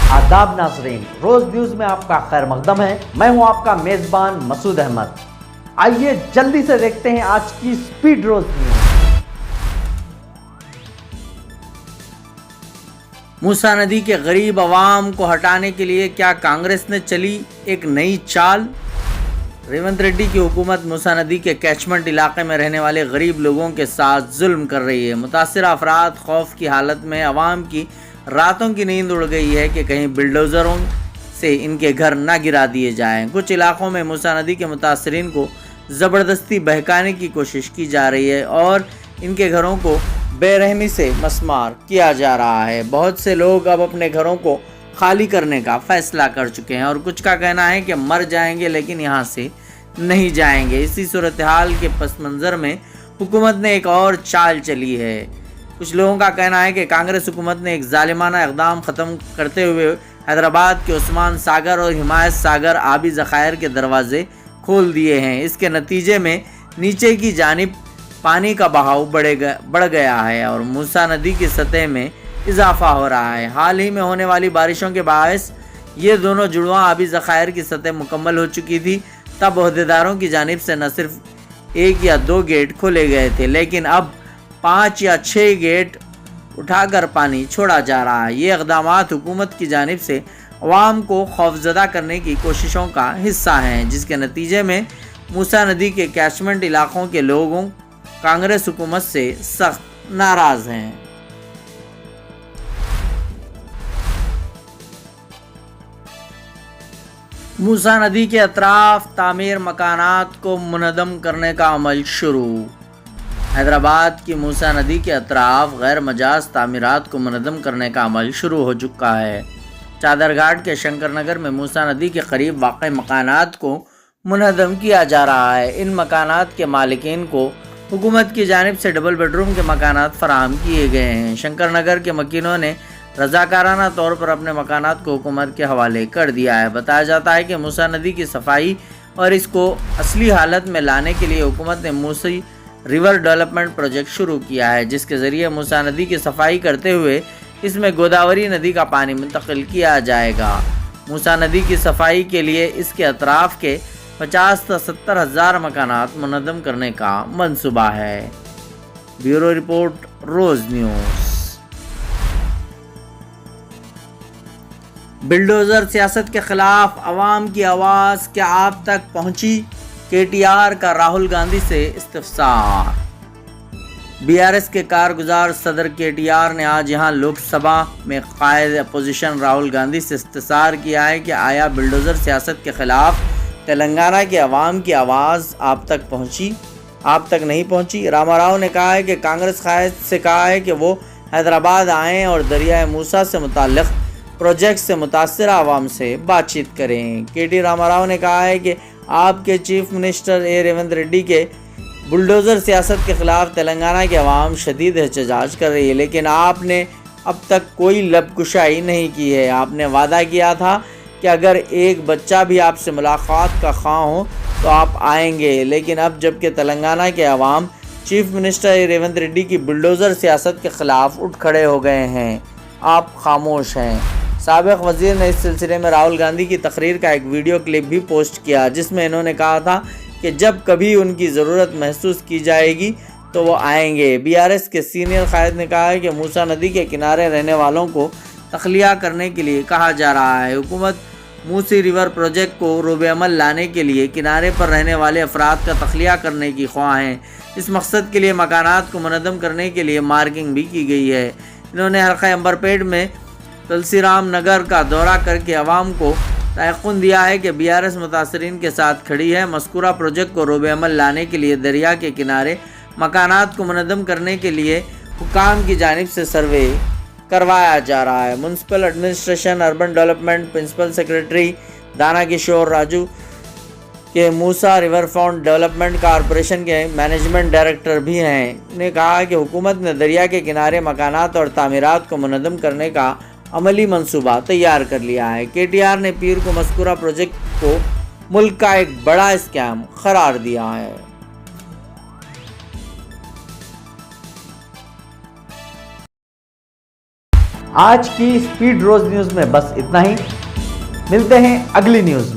आदाब नाज़रीन, रोज न्यूज में आपका खैर मकदम है। मैं हूं आपका मेजबान मसूद अहमद। आइए जल्दी से देखते हैं आज की स्पीड रोज न्यूज। मूसा नदी के गरीब अवाम को हटाने के लिए क्या कांग्रेस ने चली एक नई चाल? रेवंत रेड्डी की हुकूमत मूसा नदी के कैचमेंट इलाके में रहने वाले गरीब लोगों के साथ जुल्म कर रही है। मुतासिर अफराद खौफ की हालत में अवाम की रातों की नींद उड़ गई है कि कहीं बिल्डोज़रों से इनके घर ना गिरा दिए जाएं। कुछ इलाकों में मूसा नदी के मुतासरीन को ज़बरदस्ती बहकाने की कोशिश की जा रही है और इनके घरों को बेरहमी से मस्मार किया जा रहा है। बहुत से लोग अब अपने घरों को खाली करने का फैसला कर चुके हैं और कुछ का कहना है कि मर जाएंगे लेकिन यहाँ से नहीं जाएंगे। इसी सूरत हाल के पस मंज़र में हुकूमत ने एक और चाल चली है। कुछ लोगों का कहना है कि कांग्रेस हुकूमत ने एक जालिमाना इक़दाम ख़त्म करते हुए हैदराबाद के उस्मान सागर और हिमायत सागर आबी ज़खायर के दरवाज़े खोल दिए हैं। इसके नतीजे में नीचे की जानिब पानी का बहाव बढ़ गया है और मूसा नदी की सतह में इजाफा हो रहा है। हाल ही में होने वाली बारिशों के बायस ये दोनों जुड़वां आबी ज़खायर की सतह मुकम्मल हो चुकी थी। तब ओहदेदारों की जानिब से न सिर्फ 1 या 2 गेट खोले गए थे लेकिन अब 5 या 6 गेट उठाकर पानी छोड़ा जा रहा है। ये इक़दामात हुकूमत की जानिब से अवाम को खौफज़दा करने की कोशिशों का हिस्सा हैं, जिसके नतीजे में मूसा नदी के कैचमेंट इलाकों के लोगों कांग्रेस हुकूमत से सख्त नाराज़ हैं। मूसा नदी के अतराफ तामीर मकानात को मुनज़्ज़म करने का अमल शुरू। हैदराबाद की मूसा नदी के अतराफ गैर मजाज तामीरात को मुनज़्ज़म करने का अमल शुरू हो चुका है। चादरघाट के शंकर नगर में मूसा नदी के करीब वाक़ई मकानात को मुनज़्ज़म किया जा रहा है। इन मकानात के मालिकीन को हुकूमत की जानिब से डबल बेडरूम के मकानात फराहम किए गए हैं। शंकर नगर के मकीनों ने रज़ाकाराना तौर पर अपने मकानात को हुकूमत के हवाले कर दिया है। बताया जाता है कि मूसा नदी की सफाई और इसको असली हालत में लाने के लिए हुकूमत ने मूसी रिवर डेवलपमेंट प्रोजेक्ट शुरू किया है, जिसके ज़रिए मूसा नदी की सफाई करते हुए इसमें गोदावरी नदी का पानी मुंतकिल किया जाएगा। मूसा नदी की सफाई के लिए इसके अतराफ़ के 50 से 70 हज़ार मकानात मुनज़्ज़म करने का मंसूबा है। ब्यूरो रिपोर्ट, रोज़ न्यूज़। बिल्डोज़र सियासत के खिलाफ अवाम की आवाज़ क्या आप तक पहुंची? KTR का राहुल गांधी से इस्तिफ़सार। BRS के कारगुजार सदर KTR ने आज यहां लोकसभा में कायद अपोजिशन राहुल गांधी से इस्तिफ़सार किया है कि आया बिल्डोज़र सियासत के खिलाफ तेलंगाना के अवाम की आवाज़ आप तक पहुंची? आप तक नहीं पहुंची। रामाराव ने कहा है कि कांग्रेस कायद से कहा है कि वो हैदराबाद आएँ और दरियाए मूसा से मुताल्लिक़ प्रोजेक्ट से मुतासिर आवाम से बातचीत करें। KT रामाराव ने कहा है कि आपके चीफ मिनिस्टर रेवंत रेड्डी के बुलडोज़र सियासत के ख़िलाफ़ तेलंगाना के अवाम शदीद एहतजाज कर रही है, लेकिन आपने अब तक कोई लबकुशाई नहीं की है। आपने वादा किया था कि अगर एक बच्चा भी आपसे मुलाकात का ख्वाह हो तो आप आएंगे, लेकिन अब जबकि तेलंगाना के अवाम चीफ मिनिस्टर रेवंत रेड्डी की बुलडोज़र सियासत के ख़िलाफ़ उठ खड़े हो गए हैं, आप खामोश हैं। साबिक़ वज़ीर ने इस सिलसिले में राहुल गांधी की तकरीर का एक वीडियो क्लिप भी पोस्ट किया, जिसमें इन्होंने कहा था कि जब कभी उनकी ज़रूरत महसूस की जाएगी तो वो आएंगे। BRS के सीनियर कायद ने कहा है कि मूसा नदी के किनारे रहने वालों को तख्लिया करने के लिए कहा जा रहा है। हुकूमत मूसी रिवर प्रोजेक्ट को रोबे अमल लाने के लिए किनारे पर रहने वाले अफराद का तख्लिया करने की ख्वाह हैं। इस मकसद के लिए मकानात को मुनज़्ज़म करने के लिए मार्किंग भी की गई है। इन्होंने हल्का अंबरपेट में तुलसीराम नगर का दौरा करके अवाम को तयक़ुन दिया है कि BRS मुतासरीन के साथ खड़ी है। मज़कूरा प्रोजेक्ट को रोबे अमल लाने के लिए दरिया के किनारे मकानात को मुनज़्ज़म करने के लिए हुकाम की जानिब से सर्वे करवाया जा रहा है। Municipal administration urban development principal secretary Dana Kishore Raju के Musa river front development corporation के मैनेजमेंट डायरेक्टर भी हैं, ने कहा कि हुकूमत ने दरिया के किनारे मकानात और तामीरात को मुनज़्ज़म करने का अमली मंसूबा तैयार कर लिया है। KTR ने पीर को मज़कूरा प्रोजेक्ट को मुल्क का एक बड़ा स्कैम करार दिया है। آج کی اسپیڈ روز نیوز میں بس اتنا ہی، ملتے ہیں اگلی نیوز میں۔